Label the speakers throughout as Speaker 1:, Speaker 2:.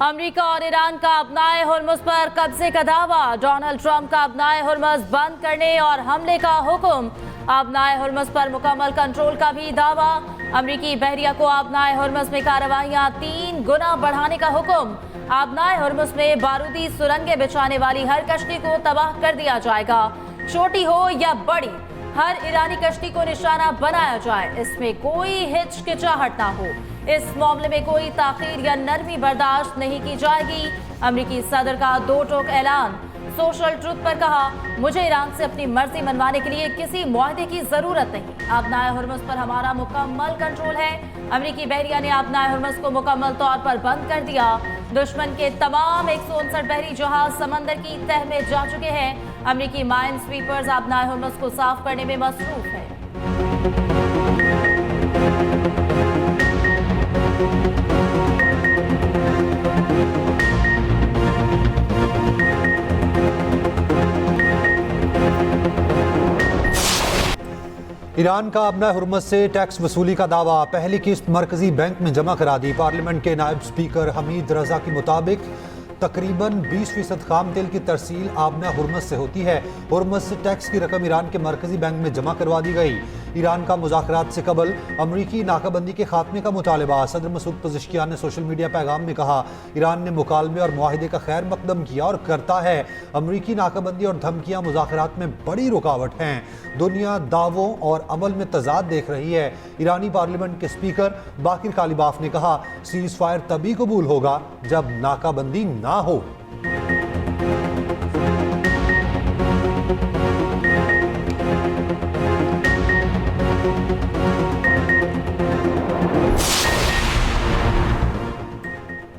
Speaker 1: America और Iran का अपनाए हुर्मुज़ पर कब्जे का दावा। डोनाल्ड ट्रंप का अपनाए हुर्मुज़ बंद करने और हमले का हुक्म। अपनाए हुर्मुज़ पर मुकम्मल कंट्रोल का भी दावा। अमेरिकी बहरिया को अपनाए हुर्मुज़ में कार्रवाइयां 3 गुना बढ़ाने का हुक्म। अपनाए हुर्मुज़ में बारूदी सुरंगें बिछाने वाली हर कश्ती को तबाह कर दिया जाएगा। छोटी हो या बड़ी, हर ईरानी कश्ती को निशाना बनाया जाए। इसमें कोई हिचकिचाहट ना हो। इस मामले में कोई ताखीर या नरमी बर्दाश्त नहीं की जाएगी। अमेरिकी सदर का 2 टोक ऐलान। सोशल ट्रुथ पर कहा, मुझे ईरान से अपनी मर्जी मनवाने के लिए किसी मुआहदे की जरूरत नहीं। अपनाए हुर्मुज़ पर हमारा मुकम्मल कंट्रोल है। अमेरिकी बहरिया ने अपनाए हुर्मुज़ को मुकम्मल तौर पर बंद कर दिया। दुश्मन के तमाम 159 बहरी जहाज समंदर की तह में जा चुके हैं। अमेरिकी माइन स्वीपर्स अपनाए हुर्मुज़ को साफ करने में मसरूफ है।
Speaker 2: ईरान का अपनाए हुर्मुज़ से टैक्स वसूली का दावा। पहली किस्त मरकजी बैंक में जमा करा दी। पार्लियामेंट के नायब स्पीकर हमीद रजा के मुताबिक तकरीबन 20% खाम तेल की तरसील अपनाए हुर्मुज़ से होती है। हुर्मुज़ से टैक्स की रकम ईरान के मरकजी बैंक में जमा करवा दी गई। ईरान का मुज़ाकरात से कबल अमरीकी नाकाबंदी के खात्मे का मुतालबा। सदर मसूद पज़ेश्कियान ने सोशल मीडिया पैगाम में कहा, ईरान ने मुकालमे और मुआहिदे का खैर मकदम किया और करता है। अमरीकी नाकाबंदी और धमकियाँ मुज़ाकरात में बड़ी रुकावट हैं। दुनिया दावों और अमल में तजाद देख रही है। ईरानी पार्लियामेंट के स्पीकर बाकिर कालिबाफ ने कहा, सीज़ फायर तभी कबूल होगा जब नाकाबंदी ना हो।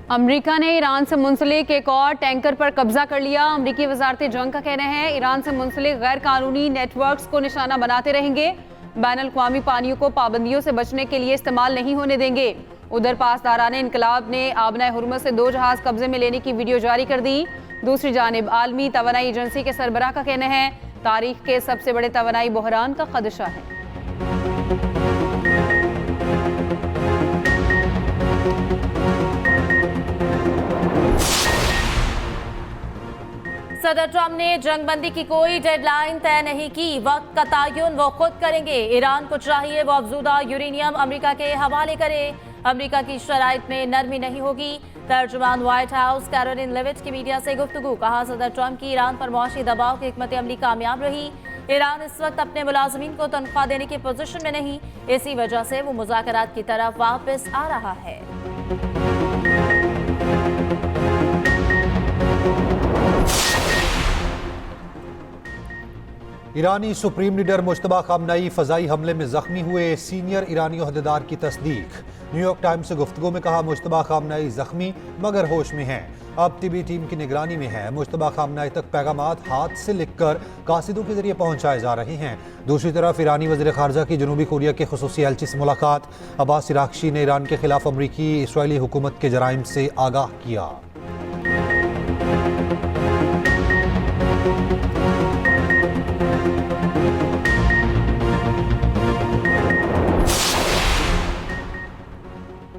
Speaker 3: अमेरिका ने ईरान से मुंसलिक एक और टैंकर पर कब्जा कर लिया। अमेरिकी वजारत जंग का कहना है, ईरान से मुंसलिक गैर कानूनी नेटवर्क्स को निशाना बनाते रहेंगे। बैनुल-अक़वामी पानियों को पाबंदियों से बचने के लिए इस्तेमाल नहीं होने देंगे। उधर पासदारान इनकलाब ने अपनाए हुर्मुज़ से 2 जहाज कब्जे में लेने की वीडियो जारी कर दी। दूसरी जानिब आलमी तवानाई एजेंसी के सरबराह का कहना है, तारीख के सबसे बड़े तवानाई बहरान का खदशा है।
Speaker 1: सदर ट्रंप ने जंगबंदी की कोई डेडलाइन तय नहीं की। वक्त का तयन वो खुद करेंगे। ईरान को चाहिए वो अफजूदा यूरेनियम अमेरिका के हवाले करे। अमेरिका की शराइत में नरमी नहीं होगी। तर्जुमान व्हाइट हाउस कैरोलिन लेविट की मीडिया से गुफ्तगू। कहा, सदर ट्रंप की ईरान पर मौशी दबाव की हिकमत अमली कामयाब रही। ईरान इस वक्त अपने मुलाजमीन को तनख्वाह देने की पोजीशन में नहीं, इसी वजह से वो मुज़ाकरात की तरफ वापस आ रहा है।
Speaker 2: ईरानी सुप्रीम लीडर मुश्तबा खामनेई फ़ज़ाई हमले में ज़ख्मी हुए। सीनियर ईरानी अहदेदार की तस्दीक। न्यूयॉर्क टाइम्स से गुफ्तगू में कहा, मुश्तबा खामनेई ज़ख्मी मगर होश में हैं। अब तिबी टीम की निगरानी में है। मुश्तबा खामनेई तक पैगामात हाथ से लिखकर कासिदों के जरिए पहुँचाए जा रहे हैं। दूसरी तरफ ईरानी वज़ीर ख़ारजा की जनूबी कोरिया के खुसूसी एलची से मुलाकात। अब्बास इराक़ची ने ईरान के खिलाफ अमरीकी इसराइली हुकूमत के जराइम से आगाह किया।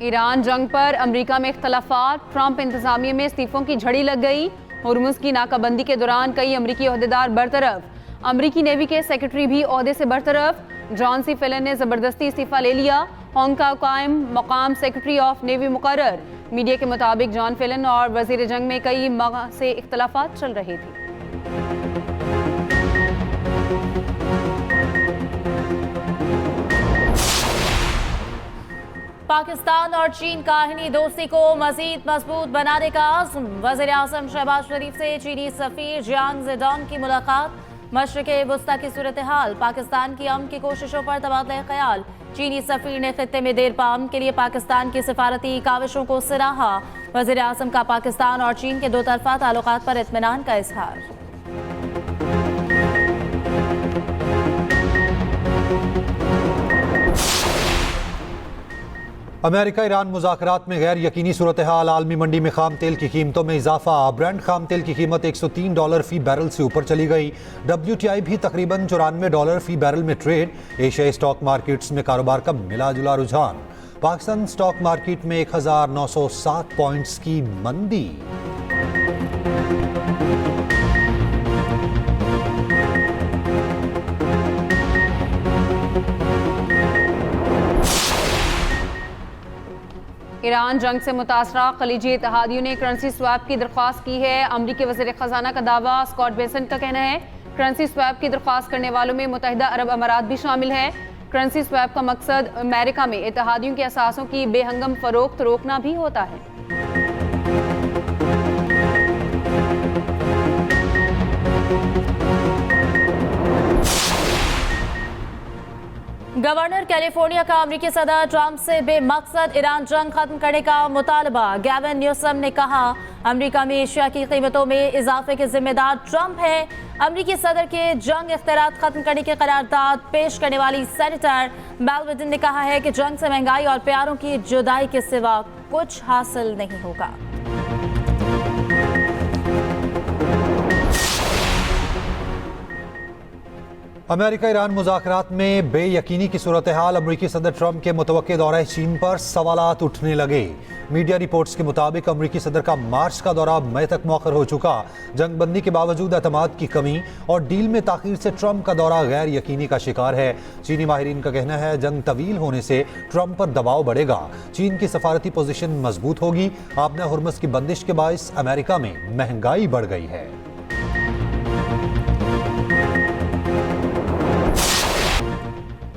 Speaker 3: ईरान जंग पर अमेरिका में इख्तलाफात। ट्रंप इंतजामिया में इस्तीफों की झड़ी लग गई। हुर्मुज़ की नाकाबंदी के दौरान कई अमरीकी ओहदेदार बरतरफ। अमरीकी नेवी के सेक्रेटरी भी ओहदे से बरतरफ। जॉन सी फेलन ने जबरदस्ती इस्तीफा ले लिया। हांगकांग कायम मकाम सेक्रेटरी ऑफ नेवी मुकर्रर। मीडिया के मुताबिक जॉन फेलन और वजीर जंग में कई माह से इख्तलाफात चल रहे थे।
Speaker 1: पाकिस्तान और चीन का हिंदी दोस्ती को मजीद मजबूत बनाने का आज़म। वज़ीर आज़म शहबाज शरीफ से चीनी सफ़ीर जियांग ज़ेडोंग की मुलाकात। मशरिक़े वुस्ता की सूरत हाल, पाकिस्तान की अमन की कोशिशों पर तबादला ख्याल। चीनी सफ़ीर ने खित्ते में देर पा अमन के लिए पाकिस्तान की सिफारती काविशों को सराहा। वज़ीर आज़म का पाकिस्तान और चीन के 2 तरफ़ा ताल्लुकात पर इत्मीनान का इज़हार।
Speaker 2: अमेरिका ईरान मुज़ाकरात में गैर यकीनी सूरत हाल। आलमी मंडी में खाम तेल की कीमतों में इजाफा। ब्रेंट खाम तेल की कीमत $103 फी बैरल से ऊपर चली गई। WTI भी तकरीबन $94 फी बैरल में ट्रेड। एशियाई स्टॉक मार्केट्स में कारोबार का मिला जुला रुझान। पाकिस्तान स्टॉक मार्केट में 1907 पॉइंट्स की मंदी।
Speaker 3: ईरान जंग से मुतासरा खलीजी इत्तेहादियों ने करेंसी स्वैप की दरख्वास्त की है। अमरीकी वज़ीर ख़ज़ाना का दावा। स्कॉट बेसेंट का कहना है करेंसी स्वैप की दरख्वास्त करने वालों में मुत्तहिदा अरब अमारात भी शामिल है। करेंसी स्वैप का मकसद अमेरिका में इत्तेहादियों के असासों की बेहंगम फरोख्त रोकना भी होता है।
Speaker 1: गवर्नर कैलिफोर्निया का अमेरिकी सदर ट्रंप से बेमकसद ईरान जंग खत्म करने का मुतालबा। गैविन न्यूसम ने कहा अमेरिका में एशिया की कीमतों में इजाफे के जिम्मेदार ट्रंप है। अमेरिकी सदर के जंग इख्तियारात खत्म करने की करारदाद पेश करने वाली सेनेटर बेलविन ने कहा है कि जंग से महंगाई और प्यारों की जुदाई के सिवा कुछ हासिल नहीं होगा।
Speaker 2: अमेरिका ईरान मुज़ाकरात में बेयकीनी की सूरत हाल। अमरीकी सदर ट्रंप के मुतवक्के दौरे चीन पर सवालात उठने लगे। मीडिया रिपोर्ट्स के मुताबिक अमरीकी सदर का मार्च का दौरा मई तक मौखर हो चुका। जंगबंदी के बावजूद एतमाद की कमी और डील में ताखीर से ट्रंप का दौरा गैर यकीनी का शिकार है। चीनी माहिरीन का कहना है जंग तवील होने से ट्रंप पर दबाव बढ़ेगा। चीन की सफारती पोजीशन मजबूत होगी। आबना हुर्मुज़ की बंदिश के बायस अमेरिका में महंगाई बढ़ गई है।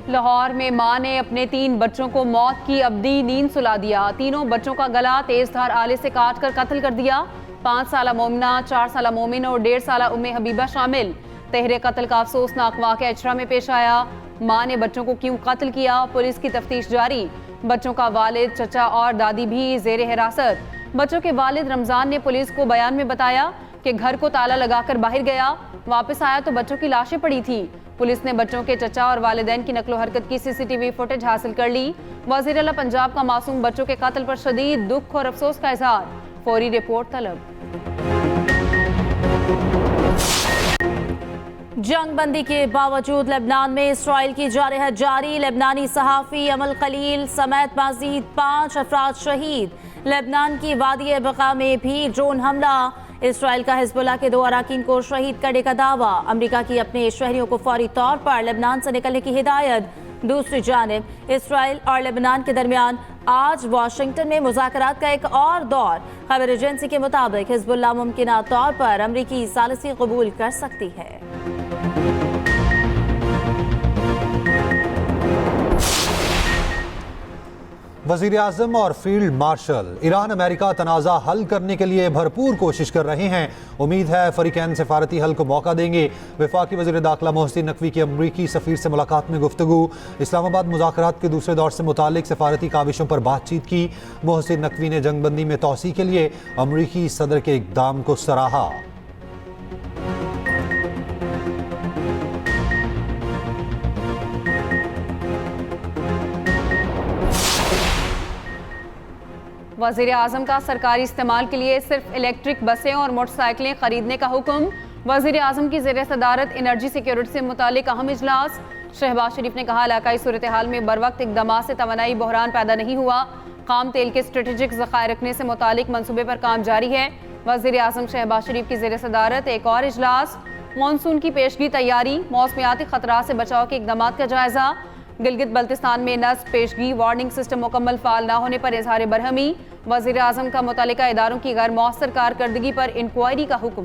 Speaker 3: लाहौर में मां ने अपने 3 बच्चों को मौत की अब्दी नींद सुला दिया। तीनों बच्चों का गला तेजधार आले से काट कर कत्ल कर दिया। 5 साला मोमिना, 4 साला मोमिन और 1.5 साला उम्मे हबीबा शामिल। तहरे कत्ल का अफसोसनाक वाक़या अचरा में पेश आया। मां ने बच्चों को क्यों कत्ल किया, पुलिस की तफ्तीश जारी। बच्चों का वालिद, चचा और दादी भी जेर हिरासत। बच्चों के वालिद रमजान ने पुलिस को बयान में बताया कि घर को ताला लगाकर बाहर गया, वापस आया तो बच्चों की लाशें पड़ी थी। पुलिस ने बच्चों के चचा और वालिदैन की नकलो हरकत की सीसीटीवी फुटेज हासिल कर ली। वज़ीर आला पंजाब का मासूम बच्चों के कत्ल पर शदीद दुख और अफसोस का इजहार। फौरी रिपोर्ट तलब।
Speaker 1: जंगबंदी के बावजूद लेबनान में इसराइल की जारहत जारी। लेबनानी सहाफ़ी अमल खलील समेत मज़ीद 5 अफराद शहीद। लेबनान की वादी बका में भी ड्रोन हमला। इसराइल का हिजबुल्लाह के 2 अराकीन को शहीद करने का दावा। अमेरिका की अपने शहरियों को फौरी तौर पर लेबनान से निकलने की हिदायत। दूसरी जानिब इसराइल और लेबनान के दरमियान आज वाशिंगटन में मुज़ाकरात का एक और दौर। खबर एजेंसी के मुताबिक हिजबुल्लाह मुमकिना तौर पर अमेरिकी सालिसी कबूल कर सकती है।
Speaker 2: वज़ीर आज़म और फील्ड मार्शल ईरान अमेरिका तनाज़ा हल करने के लिए भरपूर कोशिश कर रहे हैं। उम्मीद है फ़रीक़ैन सिफारती हल को मौका देंगे। वफाकी वज़ीर दाखिला मोहसिन नकवी की अमरीकी सफ़ीर से मुलाकात में गुफ्तगू। इस्लामाबाद मुज़ाकरात के दूसरे दौर से मुतालिक सिफारती काविशों पर बातचीत की। मोहसिन नकवी ने जंगबंदी में तोसी के लिए अमरीकी सदर के इक़दाम को सराहा।
Speaker 3: वज़ीर आज़म का सरकारी इस्तेमाल के लिए सिर्फ इलेक्ट्रिक बसें और मोटरसाइकिलें खरीदने का हुक्म। वज़ीर आज़म की ज़ेर सदारत एनर्जी सिक्योरिटी से मुतालिक अहम इजलास। शहबाज शरीफ ने कहा इलाकाई सूरत हाल में बर वक्त इक़दामात से तवानाई बहरान पैदा नहीं हुआ। खाम तेल के स्ट्रेटेजिक ज़खायर रखने से मुतालिक मनसूबे पर काम जारी है। वज़ीर आज़म शहबाज शरीफ की ज़ेर सदारत एक और इजलास। मानसून की पेशगी तैयारी, मौसमियाती खतरा से बचाव के इक़दामात का जायजा। गिलगित बल्तिस्तान में नस्ब पेशगी वार्निंग सिस्टम मुकम्मल फाल न होने पर इजहार बरहमी। वज़ीर आज़म का मुतल्लिका इदारों की गैर मौसर कारकर्दगी पर इंक्वायरी का हुक्म।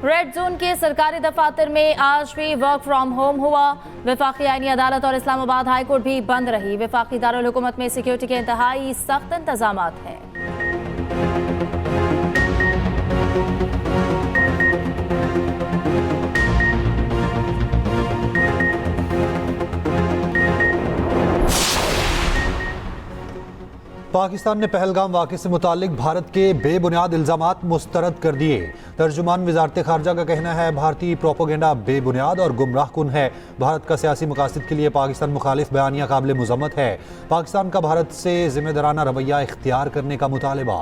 Speaker 1: रेड जोन के सरकारी दफातर में आज भी वर्क फ्रॉम होम हुआ। वफाकी आईनी अदालत और इस्लामाबाद हाई कोर्ट भी बंद रही। वफाकी दारुल हुकूमत में सिक्योरिटी के इंतहाई सख्त इंतजामात हैं।
Speaker 2: पाकिस्तान ने पहलगाम वाक़े से मुतालिक भारत के बेबुनियाद इल्ज़ामात मुस्तरद कर दिए। तर्जुमान वज़ारत ख़ारजा का कहना है भारतीय प्रोपोगेंडा बेबुनियाद और गुमराहकुन है। भारत का सियासी मकासद के लिए पाकिस्तान मुखालिफ बयानिया काबिल मुज़म्मत है। पाकिस्तान का भारत से ज़िम्मेदाराना रवैया इख्तियार करने का मुतालबा।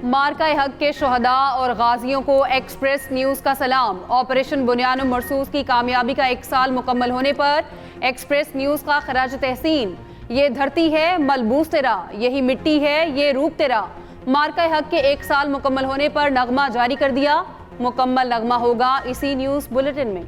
Speaker 3: मार्का हक के शहदा और गाजियों को एक्सप्रेस न्यूज का सलाम। ऑपरेशन बुनियान मरसूस की कामयाबी का 1 साल मुकम्मल होने पर एक्सप्रेस न्यूज का खराज तहसीन। ये धरती है मलबूस तेरा, यही मिट्टी है ये रूप तेरा। मार्का हक के 1 साल मुकम्मल होने पर नगमा जारी कर दिया। मुकम्मल नगमा होगा इसी न्यूज बुलेटिन में।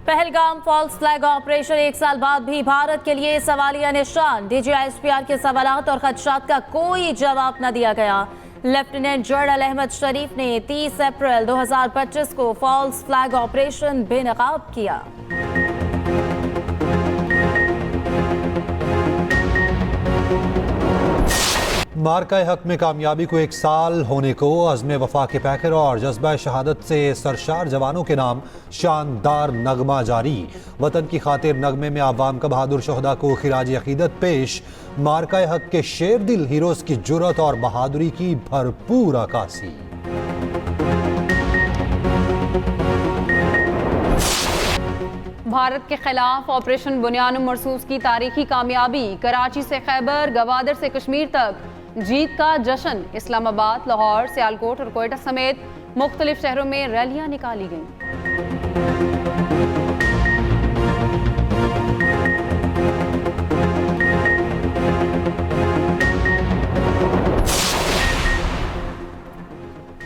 Speaker 1: पहलगाम फॉल्स फ्लैग ऑपरेशन 1 साल बाद भी भारत के लिए सवालिया निशान। DGISPR के सवालात और खदशात का कोई जवाब न दिया गया। लेफ्टिनेंट जनरल अहमद शरीफ ने 30 अप्रैल 2025 को फॉल्स फ्लैग ऑपरेशन बेनकाब किया।
Speaker 2: मार्का हक में कामयाबी को 1 साल होने को अज़्म वफा के पैकर और जज्बा शहादत से सरशार जवानों के नाम शानदार नगमा जारी। वतन की खातिर नगमे में आवाम का बहादुर शहदा को खिराज अकीदत पेश। मार्का हक के शेर दिल हीरोज की जुर्रत और बहादुरी की भरपूर अक्कासी।
Speaker 3: भारत के खिलाफ ऑपरेशन बुनियान मरसूस की तारीखी कामयाबी। कराची से खैबर, गवादर से कश्मीर तक जीत का जश्न। इस्लामाबाद, लाहौर, सियालकोट और कोयटा समेत मुख्तलिफ शहरों में रैलियां निकाली गईं।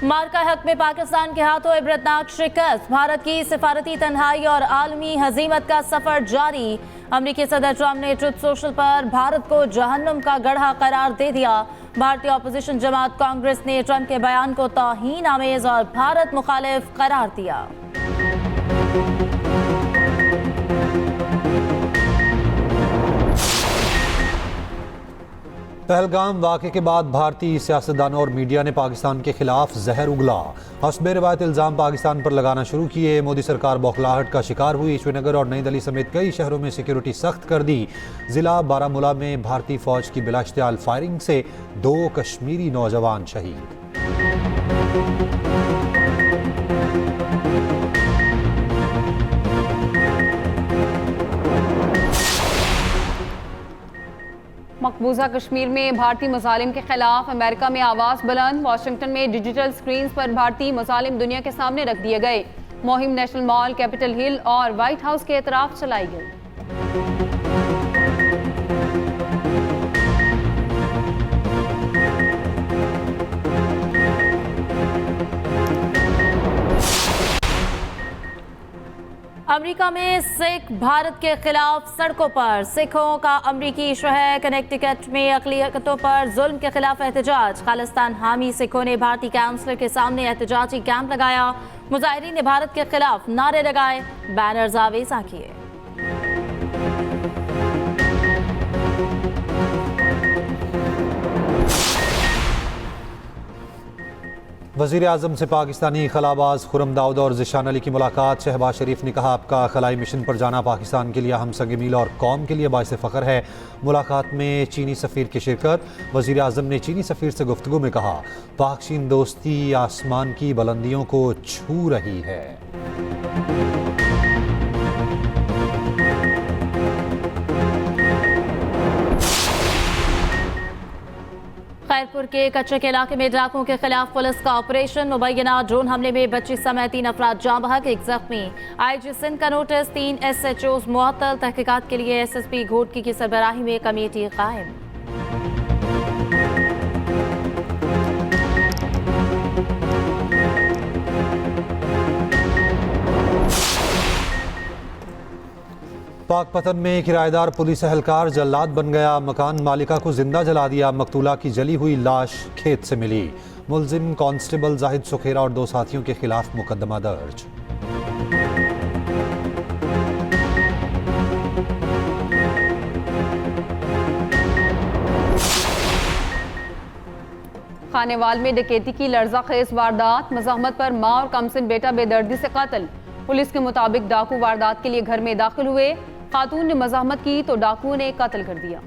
Speaker 1: मार्का हक में पाकिस्तान के हाथों इबरतनाक शिकस्त। भारत की सिफारती तन्हाई और आलमी हजीमत का सफर जारी। अमेरिकी सदर ट्रंप ने ट्रुथ सोशल पर भारत को जहन्नुम का गढ़ा करार दे दिया। भारतीय अपोजिशन जमात कांग्रेस ने ट्रंप के बयान को तौहीन आमेज और भारत मुखालिफ करार दिया।
Speaker 2: पहलगाम वाक़े के बाद भारतीय सियासतदानों और मीडिया ने पाकिस्तान के खिलाफ जहर उगला। हस्बे रिवायत इल्ज़ाम पाकिस्तान पर लगाना शुरू किए। मोदी सरकार बौखलाहट का शिकार हुई। श्रीनगर और नई दिल्ली समेत कई शहरों में सिक्योरिटी सख्त कर दी। जिला बारामूला में भारतीय फौज की बिलाश्तियाल फायरिंग से 2 कश्मीरी नौजवान शहीद।
Speaker 3: मकबूजा कश्मीर में भारतीय मुजालिम के खिलाफ अमेरिका में आवाज़ बुलंद। वाशिंगटन में डिजिटल स्क्रीन्स पर भारतीय मुजालिम दुनिया के सामने रख दिए गए। मुहिम नेशनल मॉल, कैपिटल हिल और व्हाइट हाउस के एतराफ चलाई गई।
Speaker 1: अमेरिका में सिख भारत के खिलाफ सड़कों पर। सिखों का अमेरिकी शहर कनेक्टिकट में अक़लियतों पर जुल्म के खिलाफ एहतजाज। खालिस्तान हामी सिखों ने भारतीय काउंसलर के सामने एहतजाजी कैंप लगाया। मुजाहिरीन ने भारत के खिलाफ नारे लगाए, बैनर्स आवेजा किए।
Speaker 2: वज़ीर आज़म से पाकिस्तानी खलाबाज खुर्रम दाऊद और ज़िशान अली की मुलाकात। शहबाज शरीफ ने कहा, आपका खलाई मिशन पर जाना पाकिस्तान के लिए हमसंग मील और कौम के लिए बाइस फ़ख्र है। मुलाकात में चीनी सफ़ीर की शिरकत। वज़ीर आज़म ने चीनी सफ़ीर से गुफ्तगू में कहा, पाक चीन दोस्ती आसमान की बुलंदियों को छू रही है।
Speaker 1: खैरपुर के कच्चे के इलाके में डाकुओं के खिलाफ पुलिस का ऑपरेशन। मुबैना ड्रोन हमले में बच्ची समेत 3 अफराद जाँ बहक, 1 जख्मी। IG सिंध का नोटिस, 3 SHOs मुअत्तल। तहकीकात के लिए SSP घोटकी की सरबराही में कमेटी कायम।
Speaker 2: पाकपतन में किराएदार पुलिस एहलकार जल्लाद बन गया। मकान मालिका को जिंदा जला दिया। मकतूला की जली हुई लाश खेत से मिली। मुलजिम कांस्टेबल जाहिद सुखेरा और 2 साथियों के खिलाफ मुकदमा दर्ज।
Speaker 3: खानेवाल में डकैती की लर्ज़ाखेज वारदात। मज़ाहमत पर मां और कमसिन बेटा बेदर्दी से कत्ल। पुलिस के मुताबिक डाकू वारदात के लिए घर में दाखिल हुए। खातून ने मज़ाहमत की तो डाकुओं ने कत्ल कर दिया।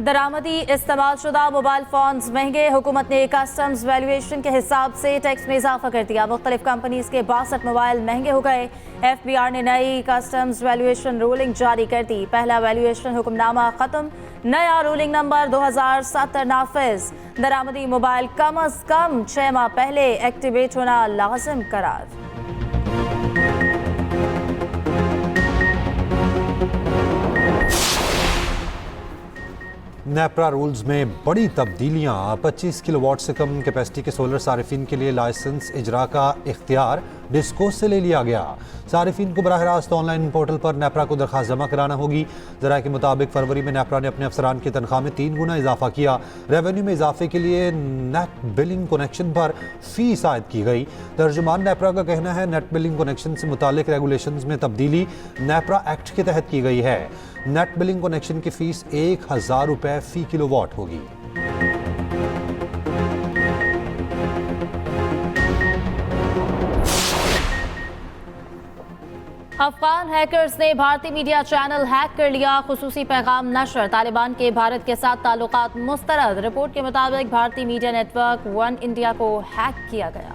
Speaker 1: दरामदी इस्तेमालशुदा मोबाइल फोन्स महंगे, हुकूमत ने कस्टम्स वैल्यूएशन के हिसाब से टैक्स में इजाफा कर दिया। मुख्तलिफ कंपनीज के 62 मोबाइल महंगे हो गए। FBR ने नई कस्टम्स वैल्यूएशन रूलिंग जारी कर दी। पहला वैल्यूएशन हुक्मनामा खत्म, नया रूलिंग नंबर 2070 नाफिज। दरामदी मोबाइल कम अज कम 6 माह पहले एक्टिवेट होना लाजिम करार।
Speaker 2: नेपरा रूल्स में बड़ी तब्दीलियां। 25 किलोवाट से कम कैपेसिटी के सोलर सारिफिन के लिए लाइसेंस इजरा का इख्तियार डिस्को से ले लिया गया। सारिफिन को बराह रास्त ऑनलाइन पोर्टल पर नेपरा को दरख्वास्त जमा कराना होगी। जरा के मुताबिक फरवरी में नेपरा ने अपने अफसरान की तनख्वाह में 3 गुना इजाफा किया। रेवेन्यू में इजाफे के लिए नेट बिलिंग कनेक्शन पर फीस आयद की गई। तर्जुमान नेपरा का कहना है नेट बिलिंग कनेक्शन से मुतालिक रेगुलेशंस में तब्दीली नेपरा एक्ट के तहत की गई है। नेट बिलिंग कनेक्शन की फीस 1000 रुपये फी किलोवाट होगी।
Speaker 1: अफगान हैकर्स ने भारतीय मीडिया चैनल हैक कर लिया। खुसूसी पैगाम नशर, तालिबान के भारत के साथ ताल्लुकात मुस्तरद। रिपोर्ट के मुताबिक भारतीय मीडिया नेटवर्क वन इंडिया को हैक किया गया।